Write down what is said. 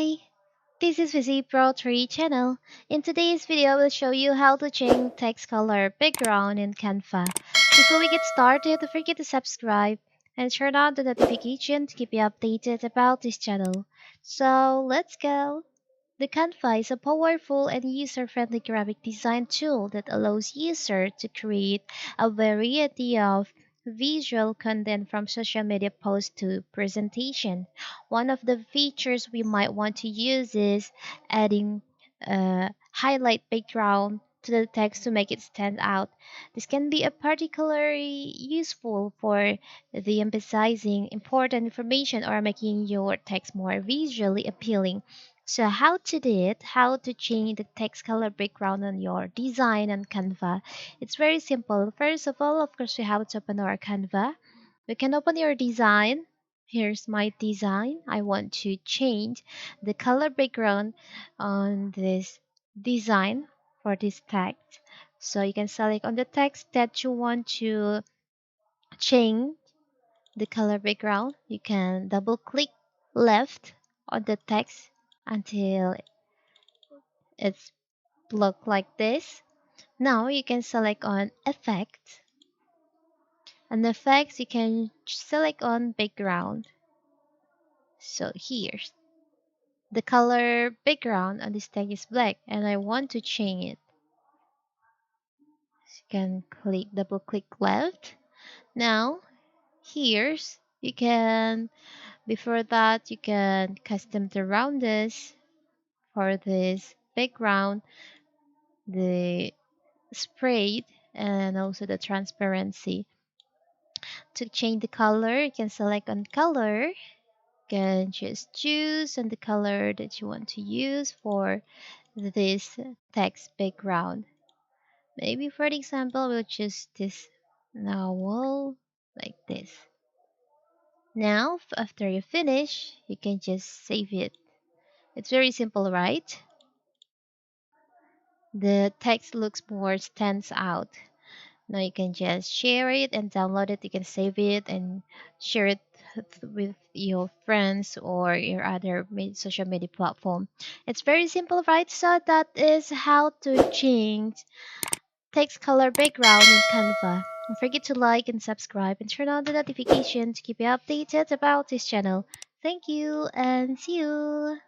Hi, this is Visi Pro 3 channel. In today's video, I will show you how to change text color background in Canva. Before we get started, don't forget to subscribe and turn on the notification to keep you updated about this channel. So let's go. The Canva is a powerful and user-friendly graphic design tool that allows users to create a variety of visual content from social media posts to presentation. One of the features we might want to use is adding a highlight background to the text to make it stand out. This can be a particularly useful for the emphasizing important information or making your text more visually appealing. So how to do it, how to change the text color background on your design on Canva. It's very simple. First of all, of course, we have to open our Canva. We can open your design. Here's my design. I want to change the color background on this design for this text. So you can select on the text that you want to change the color background. You can double click left on the text until it's look like this. Now you can select on effect, and effects you can select on background. So here's the color background on this tag is black and I want to change it. So you can double click left. Now here's you can before that you can custom the roundness for this background, the sprayed, and also the transparency. To change the color, you can select on color. You can just choose on the color that you want to use for this text background. Maybe for the example, we'll choose this novel like this. Now, after you finish, you can just save it. It's very simple, right? The text looks more stands out. Now you can just share it and download it. You can save it and share it with your friends or your other social media platform. It's very simple, right? So that is how to change text color background in Canva. Don't forget to like and subscribe and turn on the notification to keep you updated about this channel. Thank you and see you.